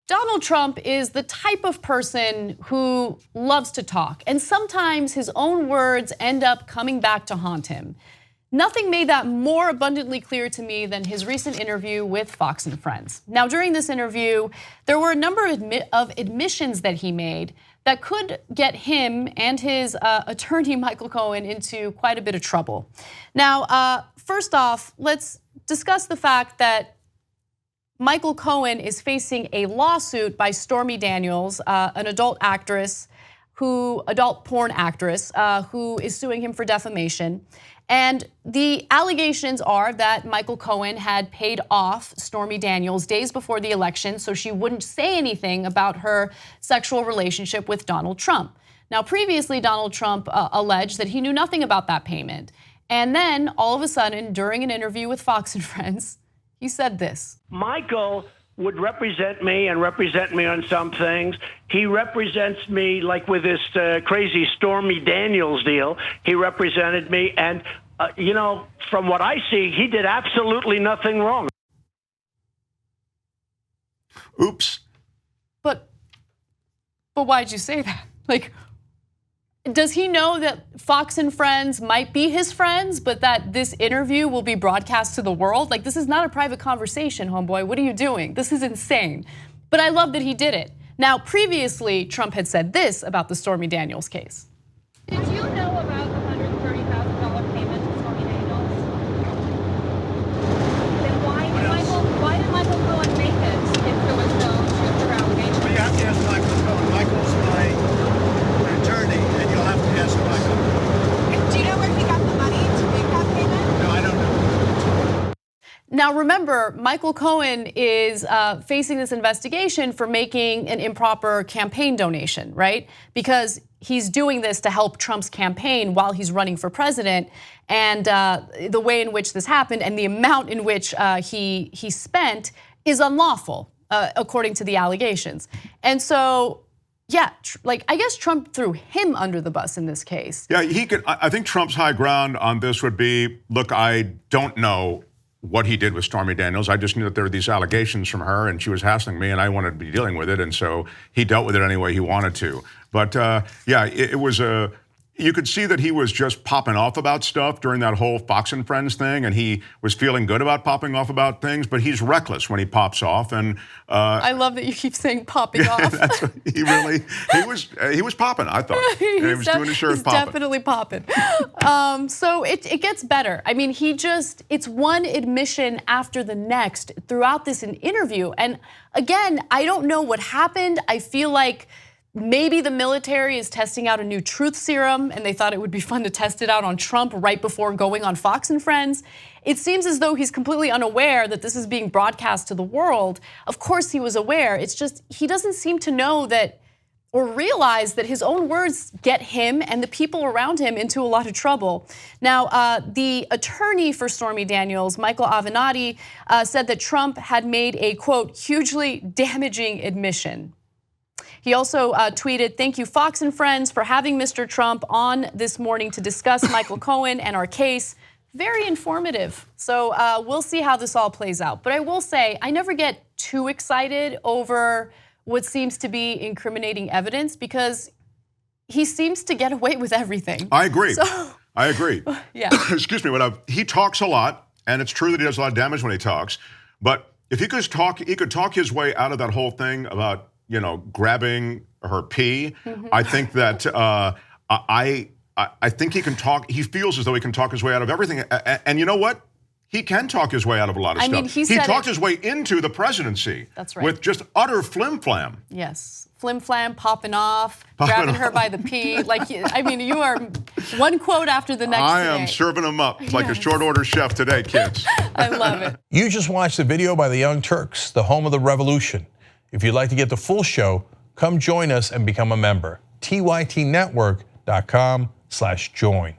Donald Trump is the type of person who loves to talk, and sometimes his own words end up coming back to haunt him. Nothing made that more abundantly clear to me than his recent interview with Fox and Friends. Now, during this interview, there were a number of admissions that he made that could get him and his attorney, Michael Cohen, into quite a bit of trouble. Now, first off, let's discuss the fact that Michael Cohen is facing a lawsuit by Stormy Daniels, an adult porn actress, who is suing him for defamation. And the allegations are that Michael Cohen had paid off Stormy Daniels days before the election so she wouldn't say anything about her sexual relationship with Donald Trump. Now, previously, Donald Trump alleged that he knew nothing about that payment. And then all of a sudden, during an interview with Fox and Friends, he said this. Michael would represent me and represent me on some things. He represents me like with this crazy Stormy Daniels deal. He represented me, and you know, from what I see, he did absolutely nothing wrong. Oops. But why'd you say that? Like, does he know that Fox and Friends might be his friends, but that this interview will be broadcast to the world? Like, this is not a private conversation, homeboy. What are you doing? This is insane. But I love that he did it. Now, previously, Trump had said this about the Stormy Daniels case. Did you know about the $130,000 payment to Stormy Daniels? Then why did Michael Cohen make it if there was no truth or allegation? Well, you have to ask Michael Cohen. Michael's my attorney, and you'll have to ask Michael. Do you know where he got the money to make that payment? No, I don't know. Now remember, Michael Cohen is facing this investigation for making an improper campaign donation, right? Because he's doing this to help Trump's campaign while he's running for president. And the way in which this happened and the amount in which he spent is unlawful, according to the allegations. And so, yeah, like I guess Trump threw him under the bus in this case. Yeah, he could. I think Trump's high ground on this would be, look, I don't know what he did with Stormy Daniels. I just knew that there were these allegations from her and she was hassling me and I wanted to be dealing with it. And so he dealt with it any way he wanted to. But yeah, it was you could see that he was just popping off about stuff during that whole Fox and Friends thing, and he was feeling good about popping off about things, but he's reckless when he pops off. And I love that you keep saying popping off. He was popping, I thought. He was doing his shirt popping. Definitely popping. So it gets better. I mean, it's one admission after the next throughout this interview. And again, I don't know what happened. I feel like maybe the military is testing out a new truth serum and they thought it would be fun to test it out on Trump right before going on Fox and Friends. It seems as though he's completely unaware that this is being broadcast to the world. Of course he was aware. It's just he doesn't seem to know that or realize that his own words get him and the people around him into a lot of trouble. Now, the attorney for Stormy Daniels, Michael Avenatti, said that Trump had made a, quote, hugely damaging admission. He also tweeted, "Thank you, Fox and Friends, for having Mr. Trump on this morning to discuss Michael Cohen and our case. Very informative." So we'll see how this all plays out. But I will say, I never get too excited over what seems to be incriminating evidence because he seems to get away with everything. I agree. I agree. Yeah. Excuse me, he talks a lot, and it's true that he does a lot of damage when he talks. But if he could talk his way out of that whole thing about, you know, grabbing her pee. I think that I think he can talk. He feels as though he can talk his way out of everything. And you know what? He can talk his way out of a lot of stuff. Mean, he talked his way into the presidency. That's right. With just utter flim-flam. Yes, flim-flam, popping off, grabbing her by the pee. Like, I mean, you are one quote after the next. I am serving them up like a short order chef today, kids. I love it. You just watched the video by the Young Turks, the home of the revolution. If you'd like to get the full show, come join us and become a member. tytnetwork.com/join.